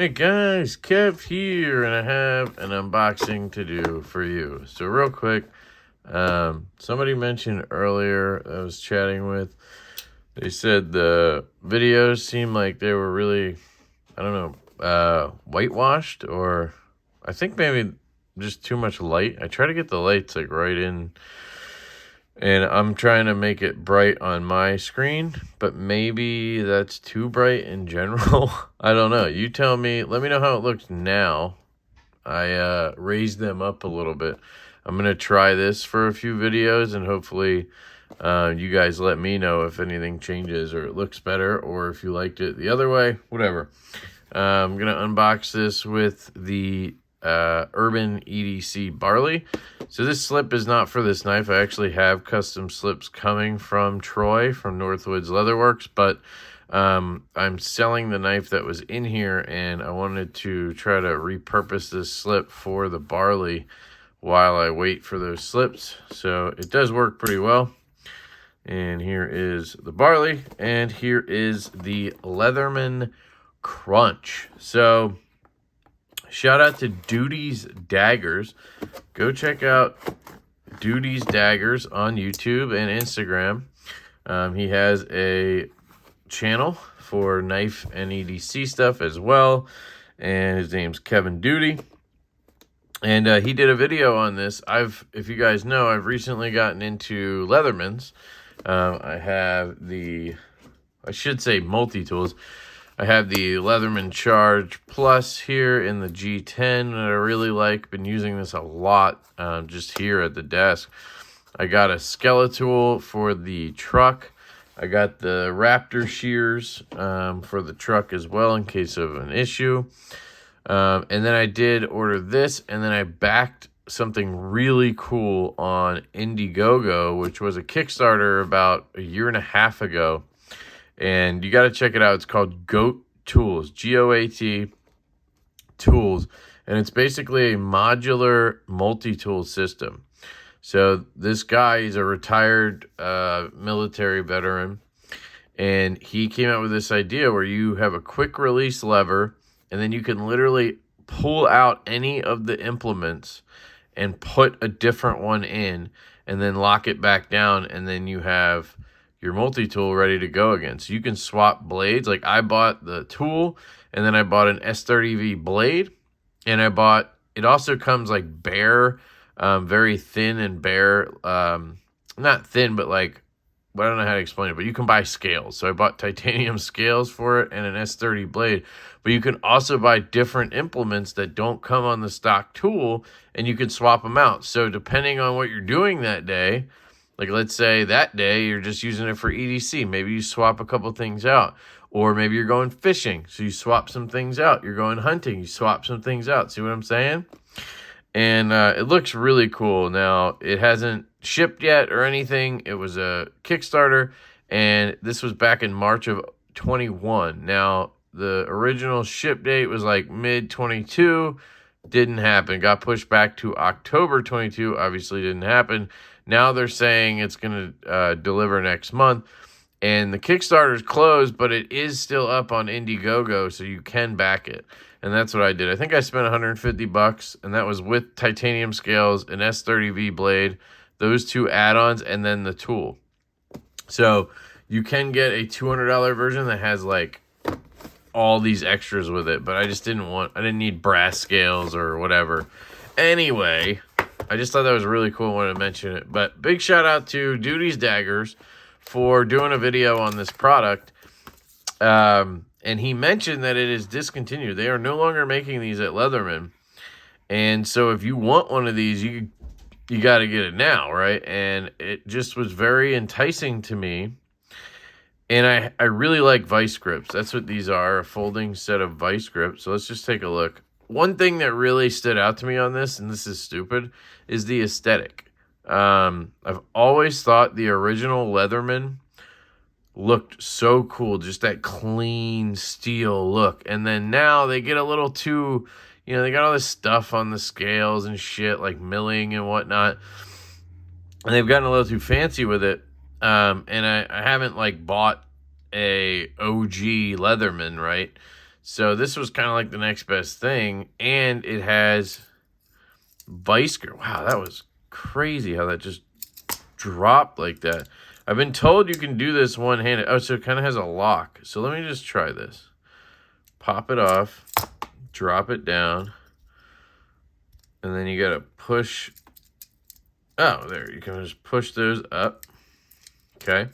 Hey guys, Kev here, and I have an unboxing to do for you. So real quick, somebody mentioned earlier I was chatting with, they said the videos seemed like they were really, I don't know, whitewashed, or I think maybe just too much light. I try to get the lights like right in, and I'm trying to make it bright on my screen, but maybe that's too bright in general. I don't know. You tell me. Let me know how it looks now. I raised them up a little bit. I'm going to try this for a few videos, and hopefully you guys let me know if anything changes or it looks better, or if you liked it the other way, whatever. I'm going to unbox this with the Urban EDC barley. So this slip is not for this knife. I actually have custom slips coming from Troy from Northwoods Leatherworks, but I'm selling the knife that was in here, and I wanted to try to repurpose this slip for the barley while I wait for those slips. So it does work pretty well. And here is the barley, and here is the Leatherman Crunch. So shout out to Duty's Daggers. Go check out Duty's Daggers on YouTube and Instagram. He has a channel for knife and EDC stuff as well, and his name's Kevin Duty. And he did a video on this. If you guys know, I've recently gotten into Leathermans. I have I should say multi-tools. I have the Leatherman Charge Plus here in the G10 that I really like. Been using this a lot just here at the desk. I got a Skeletool for the truck. I got the Raptor shears for the truck as well in case of an issue. And then I did order this, and then I backed something really cool on Indiegogo, which was a Kickstarter about a year and a half ago. And you got to check it out. It's called GOAT Tools, G-O-A-T Tools. And it's basically a modular multi-tool system. So this guy, he's a retired military veteran. And he came out with this idea where you have a quick release lever, and then you can literally pull out any of the implements and put a different one in, and then lock it back down, and then you have your multi-tool ready to go again. So you can swap blades. Like I bought the tool, and then I bought an S30V blade, and it also comes like bare, very thin and bare, not thin, but like, I don't know how to explain it, but you can buy scales. So I bought titanium scales for it and an S30 blade, but you can also buy different implements that don't come on the stock tool, and you can swap them out. So depending on what you're doing that day, like let's say that day you're just using it for EDC, maybe you swap a couple things out. Or maybe you're going fishing, so you swap some things out. You're going hunting, you swap some things out. See what I'm saying? And it looks really cool. Now, it hasn't shipped yet or anything. It was a Kickstarter, and this was back in March of 21. Now, the original ship date was like mid-22. Didn't happen. Got pushed back to October 22. Obviously didn't happen. Now they're saying it's going to deliver next month. And the Kickstarter's closed, but it is still up on Indiegogo, so you can back it. And that's what I did. I think I spent $150, and that was with titanium scales, an S30V blade, those two add-ons, and then the tool. So you can get a $200 version that has like all these extras with it, but I didn't need brass scales or whatever. Anyway, I just thought that was really cool. I wanted to mention it. But big shout out to Duty's Daggers for doing a video on this product. And he mentioned that it is discontinued. They are no longer making these at Leatherman. And so if you want one of these, you got to get it now, right? And it just was very enticing to me. And I really like vice grips. That's what these are, a folding set of vice grips. So let's just take a look. One thing that really stood out to me on this, and this is stupid, is the aesthetic. I've always thought the original Leatherman looked so cool, just that clean steel look. And then now they get a little too, they got all this stuff on the scales and shit, like milling and whatnot. And they've gotten a little too fancy with it. And I haven't like bought a OG Leatherman, right? So this was kind of like the next best thing. And it has vice grip. Wow, that was crazy how that just dropped like that. I've been told you can do this one-handed. Oh, so it kind of has a lock. So let me just try this. Pop it off, drop it down, and then you got to push. Oh, there. You can just push those up. Okay.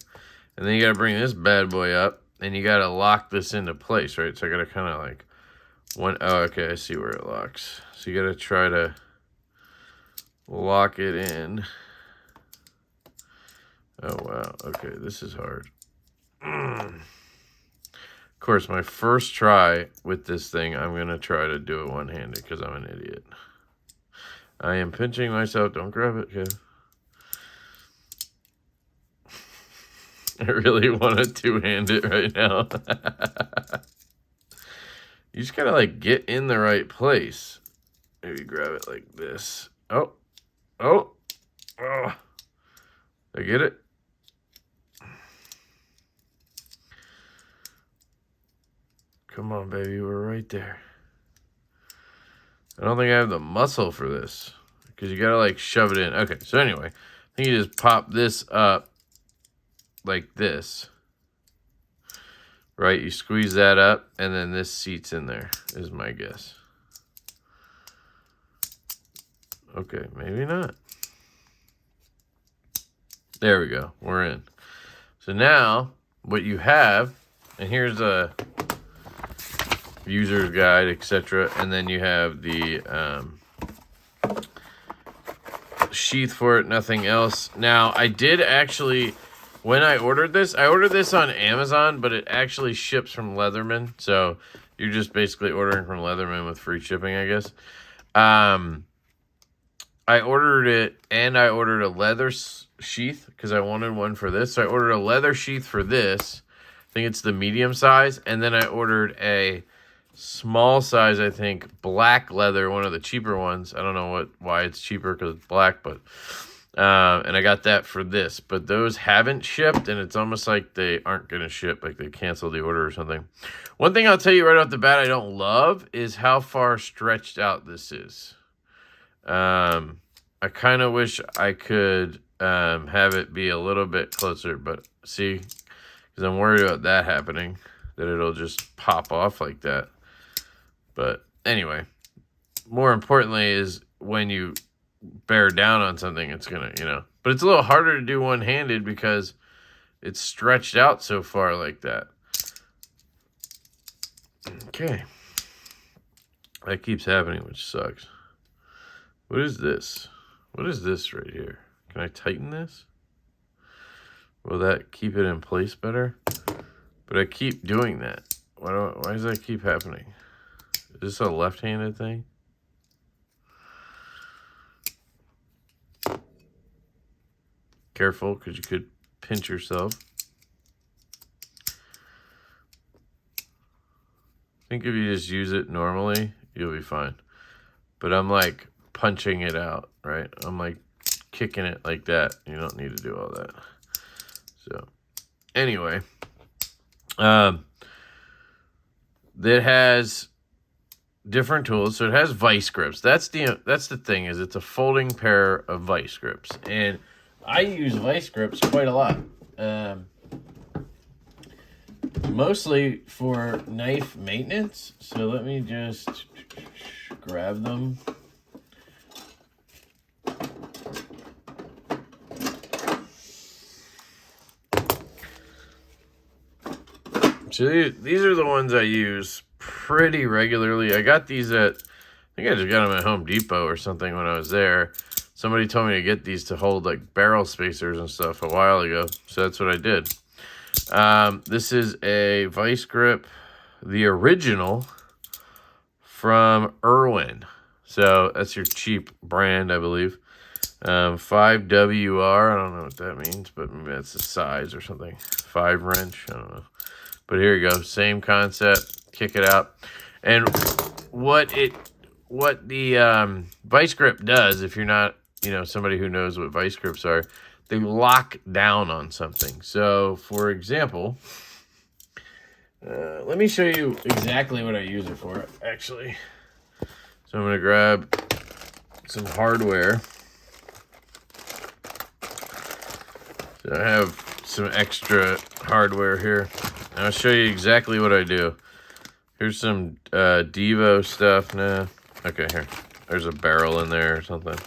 And then you got to bring this bad boy up, and you got to lock this into place, right? So I got to kind of like oh, okay. I see where it locks. So you got to try to lock it in. Oh, wow. Okay, this is hard. Of course, my first try with this thing, I'm going to try to do it one-handed because I'm an idiot. I am pinching myself. Don't grab it, Kev. I really want to two-hand it right now. You just got to, like, get in the right place. Maybe grab it like this. Oh. Oh. Oh. Did I get it? Come on, baby. We're right there. I don't think I have the muscle for this because you got to, like, shove it in. Okay, so anyway, I think you just pop this up like this. Right? You squeeze that up, and then this seats in there, is my guess. Okay, maybe not. There we go. We're in. So now, what you have, and here's a user's guide, etc. And then you have the sheath for it, nothing else. Now, I did actually, when I ordered this on Amazon, but it actually ships from Leatherman. So you're just basically ordering from Leatherman with free shipping, I guess. I ordered it, and I ordered a leather sheath because I wanted one for this. So I ordered a leather sheath for this. I think it's the medium size. And then I ordered a small size, I think, black leather, one of the cheaper ones. I don't know why it's cheaper because it's black, but and I got that for this. But those haven't shipped, and it's almost like they aren't going to ship, like they canceled the order or something. One thing I'll tell you right off the bat I don't love is how far stretched out this is. I kind of wish I could have it be a little bit closer, but see, because I'm worried about that happening, that it'll just pop off like that. But anyway, more importantly is when you bear down on something, it's going to, but it's a little harder to do one-handed because it's stretched out so far like that. Okay. That keeps happening, which sucks. What is this? What is this right here? Can I tighten this? Will that keep it in place better? But I keep doing that. Why does that keep happening? Is this a left-handed thing? Careful, because you could pinch yourself. I think if you just use it normally, you'll be fine. But I'm like punching it out, right? I'm like kicking it like that. You don't need to do all that. So anyway, it has different tools. So it has vice grips. That's the thing, is it's a folding pair of vice grips. And I use vice grips quite a lot. Mostly for knife maintenance. So let me just grab them. So these are the ones I use pretty regularly. I got these I think I just got them at Home Depot or something when I was there. Somebody told me to get these to hold like barrel spacers and stuff a while ago. So that's what I did. This is a vice grip, the original from Irwin. So that's your cheap brand, I believe. 5WR, I don't know what that means, but maybe that's the size or something. 5 wrench, I don't know. But here you go, same concept, kick it out. And what the vice grip does, if you're not, somebody who knows what vice grips are, they lock down on something. So, for example, Let me show you exactly what I use it for, actually. So I'm going to grab some hardware. So I have some extra hardware here. And I'll show you exactly what I do. Here's some Divo stuff. Nah. Okay, here. There's a barrel in there or something.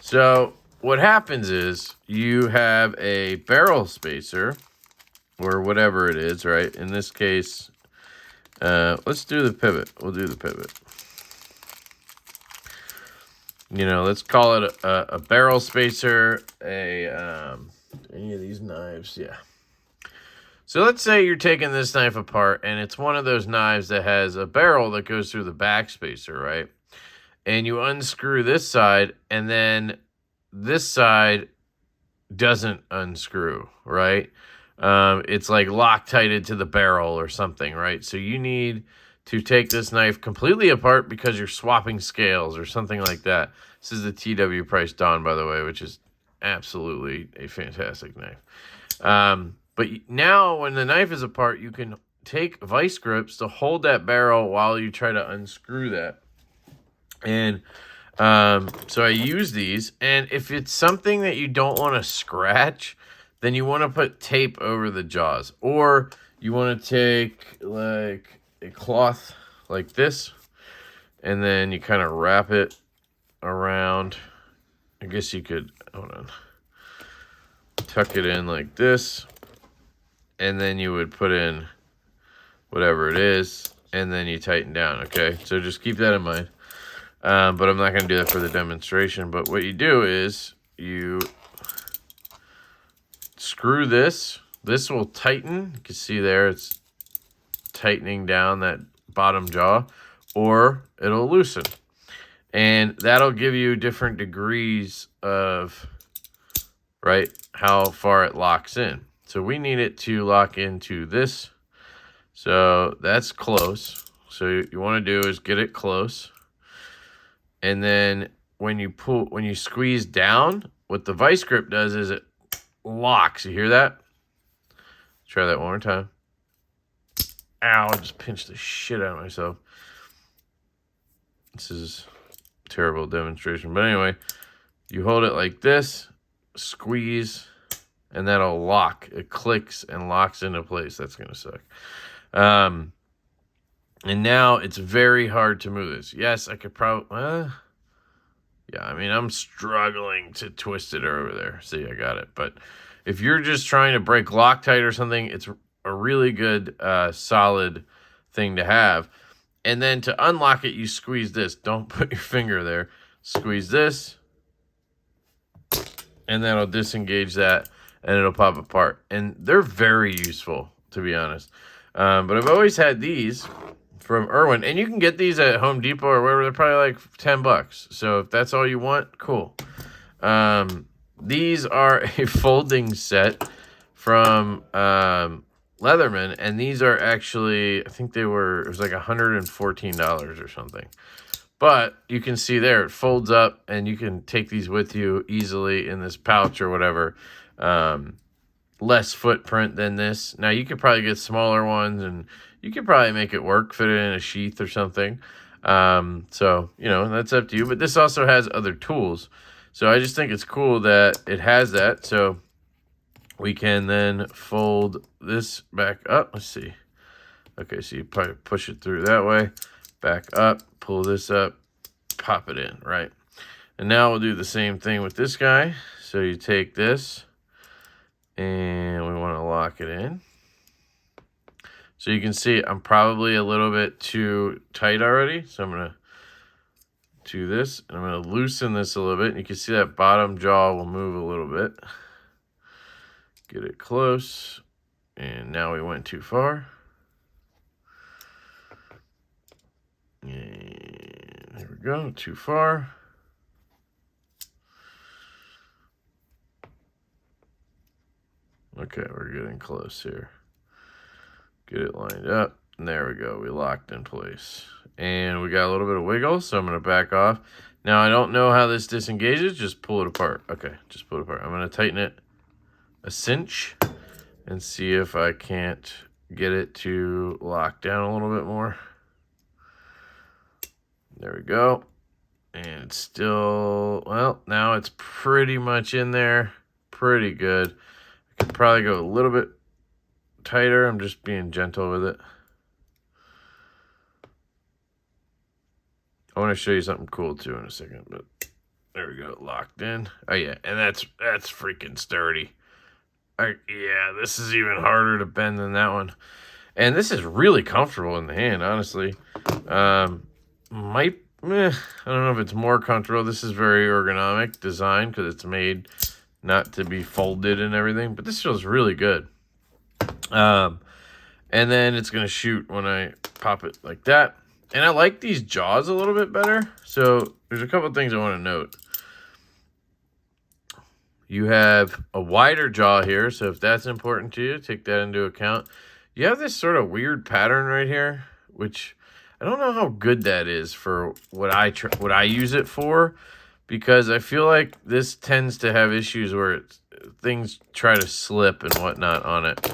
So what happens is you have a barrel spacer, or whatever it is, right? In this case, let's do the pivot. We'll do the pivot. You know, let's call it a barrel spacer, any of these knives, yeah. So let's say you're taking this knife apart, and it's one of those knives that has a barrel that goes through the back spacer, right? And you unscrew this side, and then this side doesn't unscrew, right? It's like Loctited to the barrel or something, right? So you need to take this knife completely apart because you're swapping scales or something like that. This is the TW Price Dawn, by the way, which is absolutely a fantastic knife. But now when the knife is apart, you can take vice grips to hold that barrel while you try to unscrew that. And so I use these, and if it's something that you don't want to scratch, then you want to put tape over the jaws, or you want to take like a cloth like this, and then you kind of wrap it around. I guess you could, hold on, tuck it in like this, and then you would put in whatever it is, and then you tighten down, okay? So just keep that in mind. But I'm not going to do that for the demonstration. But what you do is you screw this. This will tighten. You can see there it's tightening down that bottom jaw, or it'll loosen. And that'll give you different degrees of, right, how far it locks in. So we need it to lock into this. So that's close. So you want to do is get it close. And then when you squeeze down, what the vice grip does is it locks. You hear that? Try that one more time. Ow, I just pinched the shit out of myself. This is a terrible demonstration. But anyway, you hold it like this, squeeze, and that'll lock. It clicks and locks into place. That's going to suck. And now it's very hard to move this. Yes, I could probably... yeah, I mean, I'm struggling to twist it over there. See, I got it. But if you're just trying to break Loctite or something, it's a really good, solid thing to have. And then to unlock it, you squeeze this. Don't put your finger there. Squeeze this. And that'll disengage that, and it'll pop apart. And they're very useful, to be honest. But I've always had these from Irwin, and you can get these at Home Depot or wherever. They're probably like $10. So if that's all you want, cool. These are a folding set from Leatherman, and these are actually, I think it was like $114 or something. But you can see there, it folds up, and you can take these with you easily in this pouch or whatever. Less footprint than this. Now, you could probably get smaller ones, and you could probably make it work, fit it in a sheath or something. So, you know, that's up to you. But this also has other tools. So I just think it's cool that it has that. So we can then fold this back up. Let's see. Okay, so you probably push it through that way. Back up, pull this up, pop it in, right? And now we'll do the same thing with this guy. So you take this, and we want to lock it in. So you can see I'm probably a little bit too tight already. So I'm going to do this, and I'm going to loosen this a little bit. And you can see that bottom jaw will move a little bit. Get it close. And now we went too far. And there we go, too far. Okay, we're getting close here. Get it lined up. And there we go. We locked in place. And we got a little bit of wiggle, so I'm going to back off. Now, I don't know how this disengages. Just pull it apart. Okay, just pull it apart. I'm going to tighten it a cinch and see if I can't get it to lock down a little bit more. There we go. And it's still, well, now it's pretty much in there. Pretty good. I could probably go a little bit tighter. I'm just being gentle with it. I want to show you something cool too in a second, but there we go, locked in. Oh yeah, and that's freaking sturdy. Yeah, this is even harder to bend than that one. And this is really comfortable in the hand, honestly. I don't know if it's more comfortable. This is very ergonomic design because it's made not to be folded and everything, but this feels really good. And then it's going to shoot when I pop it like that. And I like these jaws a little bit better. So there's a couple of things I want to note. You have a wider jaw here, so if that's important to you, take that into account. You have this sort of weird pattern right here, which I don't know how good that is for what I use it for, because I feel like this tends to have issues where things try to slip and whatnot on it.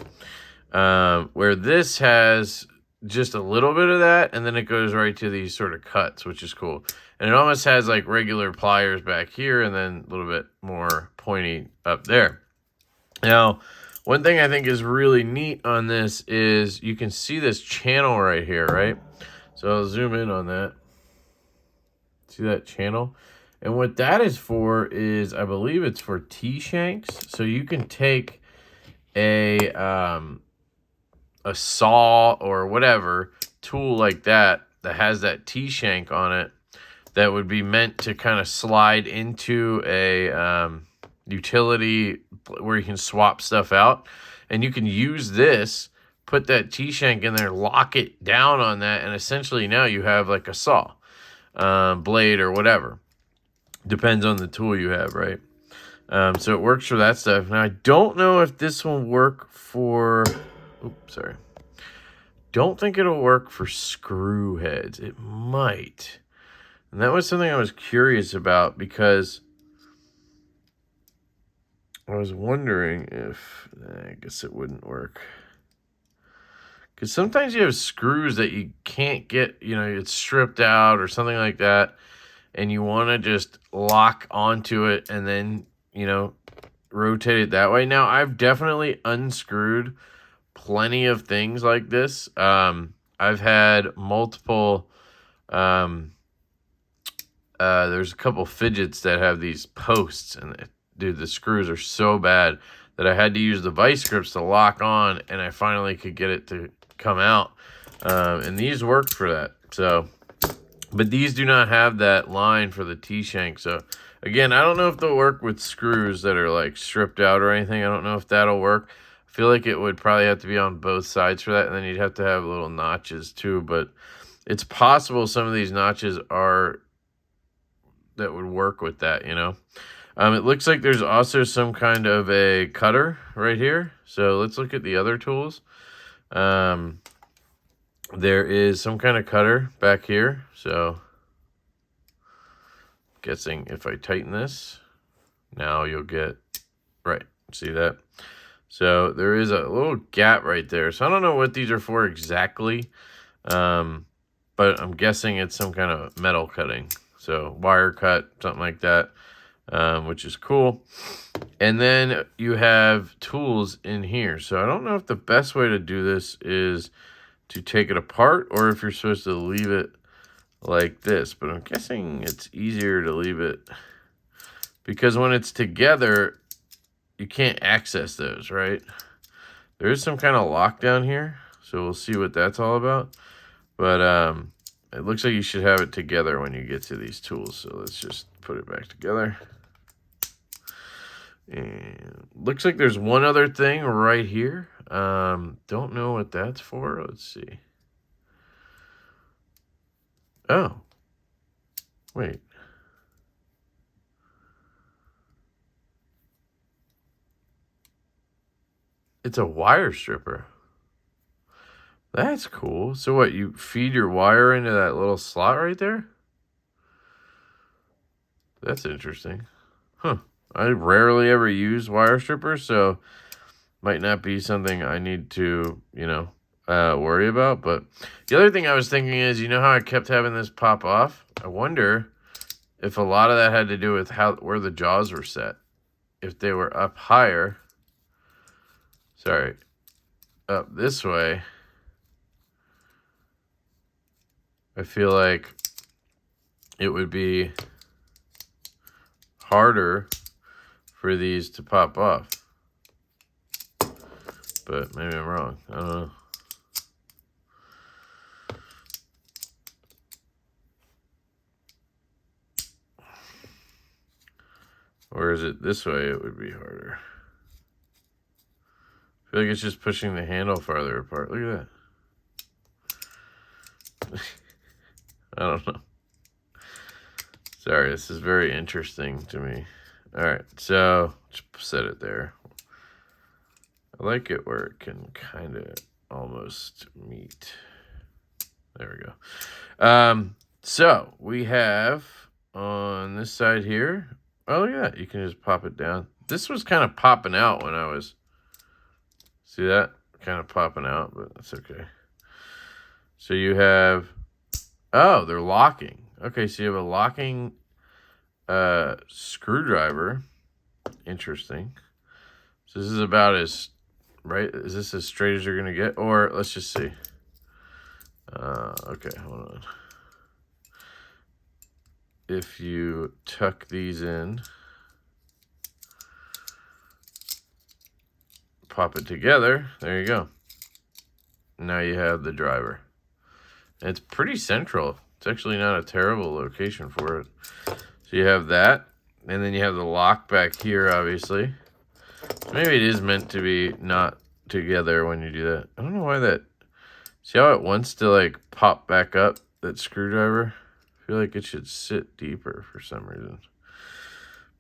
Where this has just a little bit of that, and then it goes right to these sort of cuts, which is cool. And it almost has like regular pliers back here and then a little bit more pointy up there. Now, one thing I think is really neat on this is you can see this channel right here, right? So I'll zoom in on that. See that channel? And what that is for is, I believe it's for T-shanks. So you can take a saw or whatever tool like that has that T-shank on it that would be meant to kind of slide into a utility where you can swap stuff out. And you can use this, put that T-shank in there, lock it down on that, and essentially now you have like a saw, blade or whatever. Depends on the tool you have, right? So it works for that stuff. Now, I don't know if this will work for... Oops, sorry. Don't think it'll work for screw heads. It might. And that was something I was curious about because I was wondering if... I guess it wouldn't work. Because sometimes you have screws that you can't get, it's stripped out or something like that, and you want to just lock onto it and then, rotate it that way. Now, I've definitely unscrewed plenty of things like this. I've had multiple, there's a couple fidgets that have these posts, and dude, the screws are so bad that I had to use the vice grips to lock on, and I finally could get it to come out. And these worked for that. So, but these do not have that line for the T-shank. So again, I don't know if they'll work with screws that are like stripped out or anything. I don't know if that'll work. I feel like it would probably have to be on both sides for that, and then you'd have to have little notches too. But it's possible some of these notches that would work with that, It looks like there's also some kind of a cutter right here. So let's look at the other tools. There is some kind of cutter back here. So guessing if I tighten this, now you'll get, right, see that? So there is a little gap right there. So I don't know what these are for exactly, but I'm guessing it's some kind of metal cutting. So wire cut, something like that, which is cool. And then you have tools in here. So I don't know if the best way to do this is to take it apart or if you're supposed to leave it like this. But I'm guessing it's easier to leave it because when it's together, you can't access those, right? There is some kind of lockdown here, so we'll see what that's all about. But it looks like you should have it together when you get to these tools. So let's just put it back together. And looks like there's one other thing right here. Don't know what that's for. Let's see. Oh. Wait. It's a wire stripper. That's cool. So what, you feed your wire into that little slot right there? That's interesting. Huh. I rarely ever use wire strippers, so might not be something I need to, worry about. But the other thing I was thinking is, you know how I kept having this pop off? I wonder if a lot of that had to do with where the jaws were set. If they were up higher, up this way, I feel like it would be harder for these to pop off. But maybe I'm wrong. I don't know. Or is it this way it would be harder? I feel like it's just pushing the handle farther apart. Look at that. I don't know. Sorry, this is very interesting to me. All right, so just set it there. I like it where it can kind of almost meet. There we go. So we have on this side here. Oh, look at that. You can just pop it down. This was kind of popping out when I was... See that? Kind of popping out, but that's okay. So you have... Oh, they're locking. Okay, so you have a locking screwdriver. Interesting. So this is about as... Right? Is this as straight as you're going to get? Or let's just see. Okay, hold on. If you tuck these in, pop it together, there you go. Now you have the driver. And it's pretty central. It's actually not a terrible location for it. So you have that, and then you have the lock back here, obviously. So maybe it is meant to be not together when you do that. I don't know why that... See how it wants to, like, pop back up, that screwdriver? I feel like it should sit deeper for some reason.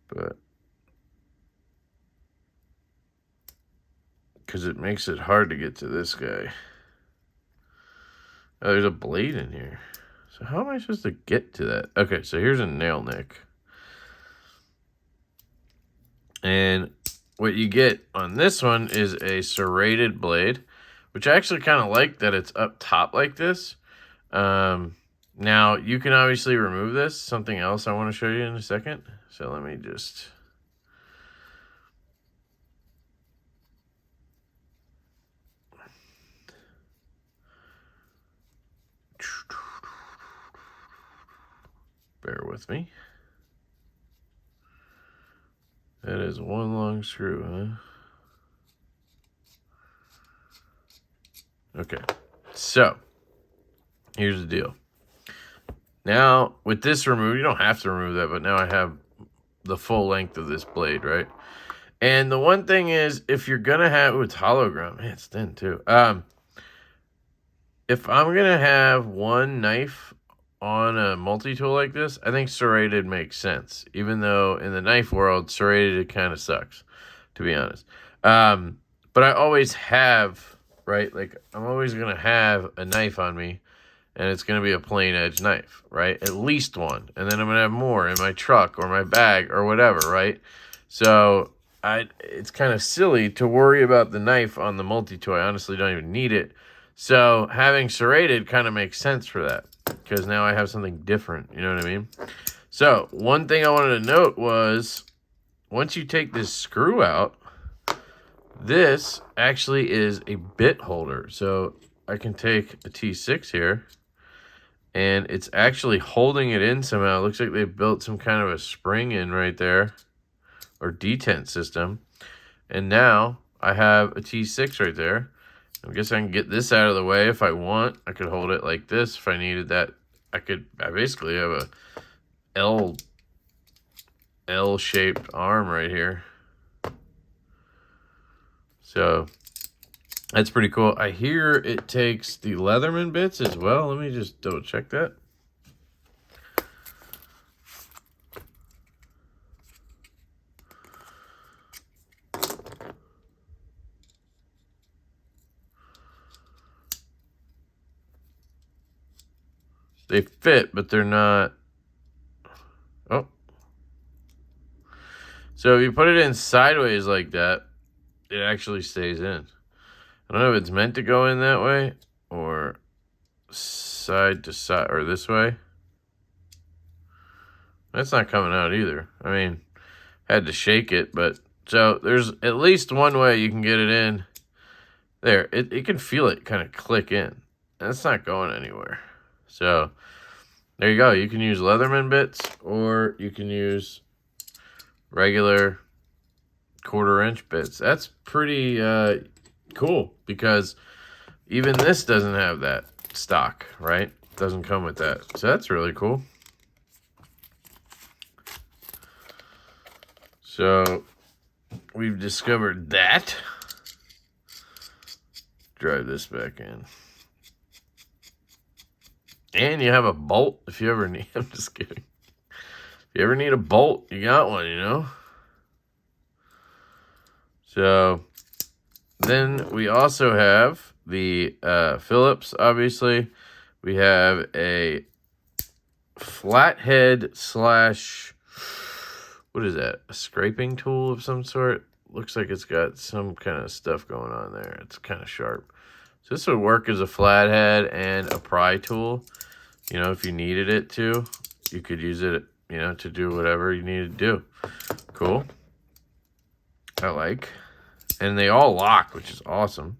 But... because it makes it hard to get to this guy. Oh, there's a blade in here. So how am I supposed to get to that? Okay, so here's a nail nick. And what you get on this one is a serrated blade, which I actually kind of like that it's up top like this. Now, you can obviously remove this. Something else I want to show you in a second. So let me just... Bear with me. That is one long screw, huh? Okay, so here's the deal. Now, with this removed, you don't have to remove that, but now I have the full length of this blade, right? And the one thing is, if you're going to have... Ooh, it's hologram. Man, it's thin, too. If I'm going to have one knife on a multi-tool like this, I think serrated makes sense. Even though in the knife world, serrated, it kind of sucks, to be honest. But I always have... Right? Like, I'm always going to have a knife on me, and it's going to be a plain edge knife, right? At least one. And then I'm going to have more in my truck or my bag or whatever, right? So, it's kind of silly to worry about the knife on the multi-tool. I honestly don't even need it. So, having serrated kind of makes sense for that, because now I have something different, you know what I mean? So, one thing I wanted to note was, once you take this screw out, this actually is a bit holder. So I can take a T6 here, and it's actually holding it in somehow. It looks like they built some kind of a spring in right there, or detent system. And now I have a T6 right there. I guess I can get this out of the way if I want. I could hold it like this if I needed that. I basically have a L-shaped arm right here. So that's pretty cool. I hear it takes the Leatherman bits as well. Let me just double check that. They fit, but they're not. Oh. So if you put it in sideways like that, it actually stays in. I don't know if it's meant to go in that way or side to side or this way. That's not coming out either. I mean, had to shake it, but so there's at least one way you can get it in. There, it can feel it kind of click in. And it's not going anywhere. So there you go. You can use Leatherman bits or you can use regular 1/4-inch bits. That's pretty cool because even this doesn't have that stock, right? Doesn't come with that. So that's really cool. So we've discovered that. Drive this back in. And you have a bolt if you ever need. I'm just kidding. If you ever need a bolt, you got one, you know? So then we also have the Phillips, obviously. We have a flathead slash, what is that? A scraping tool of some sort? Looks like it's got some kind of stuff going on there. It's kind of sharp. So this would work as a flathead and a pry tool. You know, if you needed it to, you could use it, you know, to do whatever you needed to do. Cool. I like. And they all lock, which is awesome.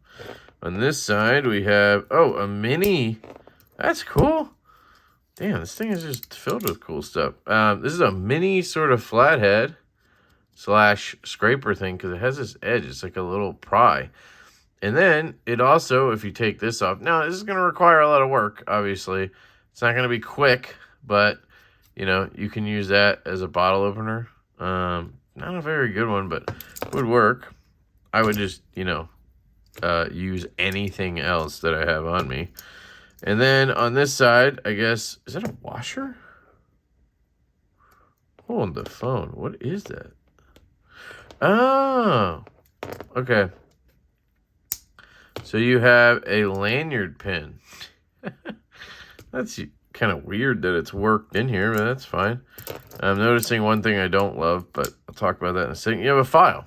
On this side, we have, oh, a mini. That's cool. Damn, this thing is just filled with cool stuff. This is a mini sort of flathead slash scraper thing because it has this edge. It's like a little pry. And then it also, if you take this off, now this is going to require a lot of work, obviously. It's not going to be quick, but, you know, you can use that as a bottle opener. Not a very good one, but would work. I would just, you know, use anything else that I have on me. And then on this side, I guess, is that a washer? Hold the phone. What is that? Oh, okay. So you have a lanyard pin. That's kind of weird that it's worked in here, but that's fine. I'm noticing one thing I don't love, but I'll talk about that in a second. You have a file.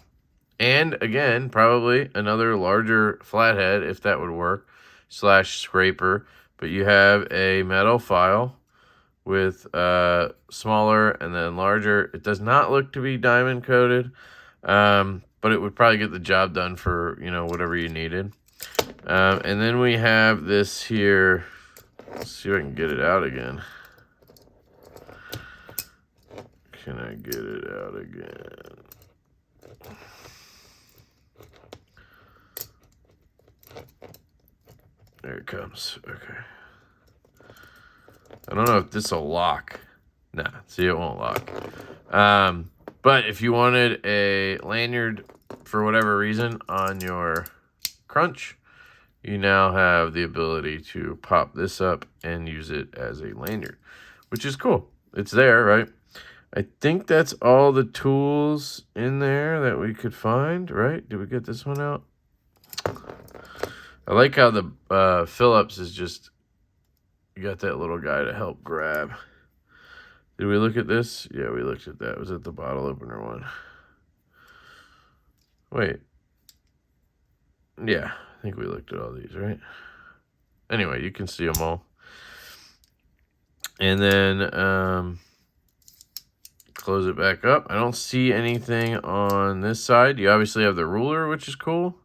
And again, probably another larger flathead, if that would work, slash scraper. But you have a metal file with smaller and then larger. It does not look to be diamond coated, but it would probably get the job done for, you know, whatever you needed. And then we have this here. Let's see if I can get it out again. Can I get it out again? There it comes. Okay. I don't know if this will lock. Nah, see, it won't lock. But if you wanted a lanyard for whatever reason on your crunch, you now have the ability to pop this up and use it as a lanyard, which is cool. It's there, right? I think that's all the tools in there that we could find, right? Did we get this one out? I like how the Phillips is just, you got that little guy to help grab. Did we look at this? Yeah, we looked at that. Was it the bottle opener one? Wait. Yeah, I think we looked at all these, right? Anyway, you can see them all. And then close it back up. I don't see anything on this side. You obviously have the ruler, which is cool.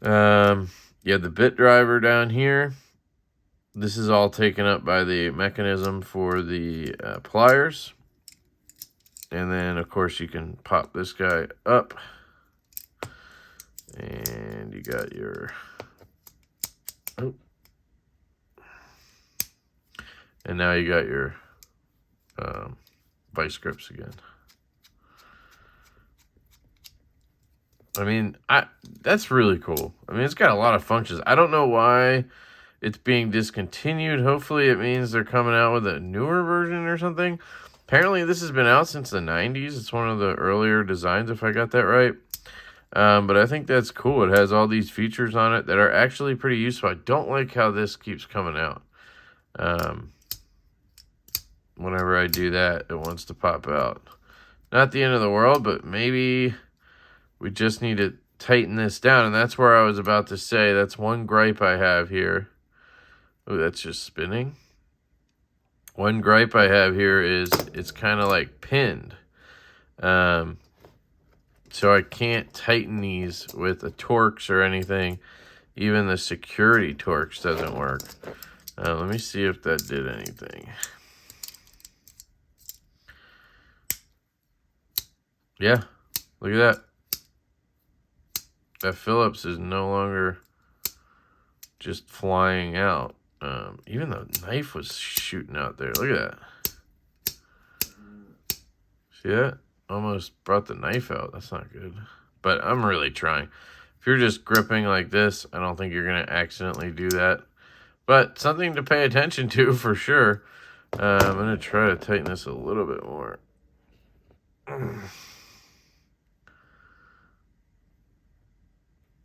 You have the bit driver down here. This is all taken up by the mechanism for the pliers. And then, of course, you can pop this guy up. And you got your... Oh. And now you got your vice grips again. I mean, that's really cool. I mean, it's got a lot of functions. I don't know why it's being discontinued. Hopefully it means they're coming out with a newer version or something. Apparently this has been out since the 90s. It's one of the earlier designs, if I got that right. But I think that's cool. It has all these features on it that are actually pretty useful. I don't like how this keeps coming out. Whenever I do that, it wants to pop out. Not the end of the world, but maybe we just need it tighten this down. And that's where I was about to say, that's one gripe I have here. Oh, that's just spinning. One gripe I have here is it's kind of like pinned. So I can't tighten these with the Torx or anything. Even the security Torx doesn't work. Let me see if that did anything. Yeah, look at that. That Phillips is no longer just flying out. Even the knife was shooting out there. Look at that. See that? Almost brought the knife out. That's not good. But I'm really trying. If you're just gripping like this, I don't think you're going to accidentally do that. But something to pay attention to for sure. I'm going to try to tighten this a little bit more.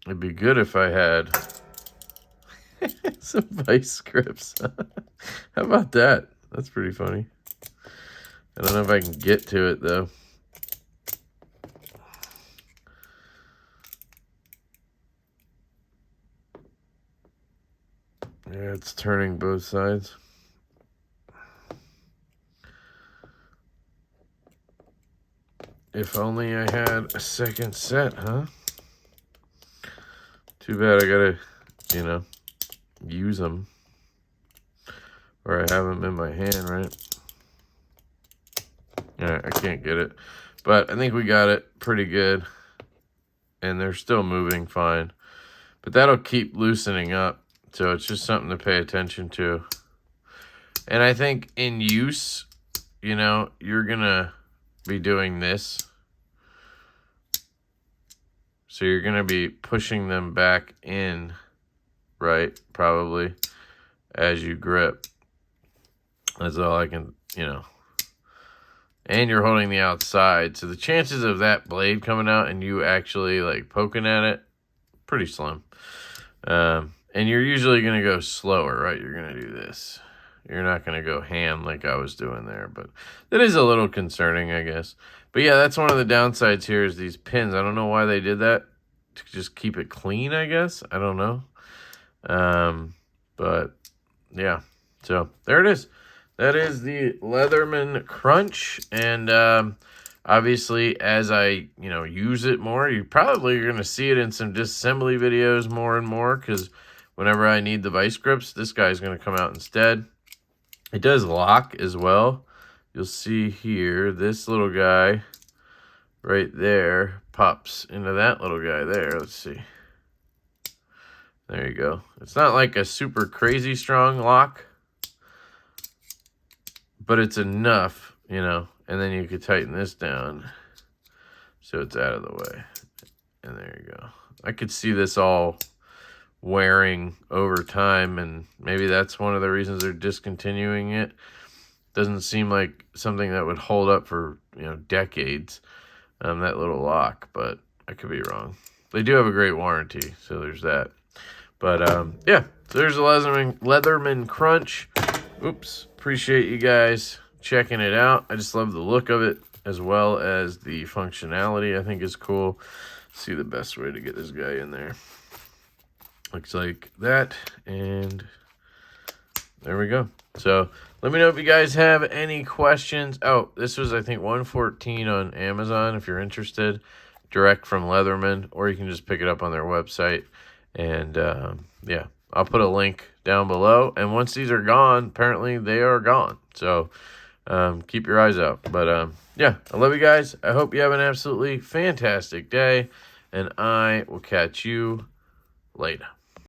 It'd be good if I had some vice grips. How about that? That's pretty funny. I don't know if I can get to it though. Yeah, it's turning both sides. If only I had a second set, huh? Too bad I gotta, you know, use them. Or I have them in my hand, right? Yeah, I can't get it. But I think we got it pretty good. And they're still moving fine. But that'll keep loosening up. So it's just something to pay attention to. And I think in use, you know, you're going to be doing this. So you're going to be pushing them back in, right? Probably as you grip. That's all I can, you know. And you're holding the outside. So the chances of that blade coming out and you actually like poking at it, pretty slim. And you're usually going to go slower, right? You're going to do this. You're not going to go ham like I was doing there. But that is a little concerning, I guess. But yeah, that's one of the downsides here is these pins. I don't know why they did that. To just keep it clean, I guess. I don't know. But yeah. So there it is. That is the Leatherman Crunch. And obviously, as I, you know, use it more, you probably are going to see it in some disassembly videos more and more. Because whenever I need the vice grips, this guy's going to come out instead. It does lock as well. You'll see here, this little guy right there pops into that little guy there. Let's see. There you go. It's not like a super crazy strong lock, but it's enough, you know. And then you could tighten this down so it's out of the way. And there you go. I could see this all wearing over time, and maybe that's one of the reasons they're discontinuing it. Doesn't seem like something that would hold up for, you know, decades, that little lock, but I could be wrong. They do have a great warranty, so there's that. But yeah, so there's the Leatherman Crunch. Oops, appreciate you guys checking it out. I just love the look of it as well as the functionality. I think is cool. See the best way to get this guy in there. Looks like that, and there we go. So let me know if you guys have any questions. Oh, this was, I think, $114 on Amazon if you're interested, direct from Leatherman, or you can just pick it up on their website. And yeah, I'll put a link down below. And once these are gone, apparently they are gone. So keep your eyes out. But yeah, I love you guys. I hope you have an absolutely fantastic day, and I will catch you later.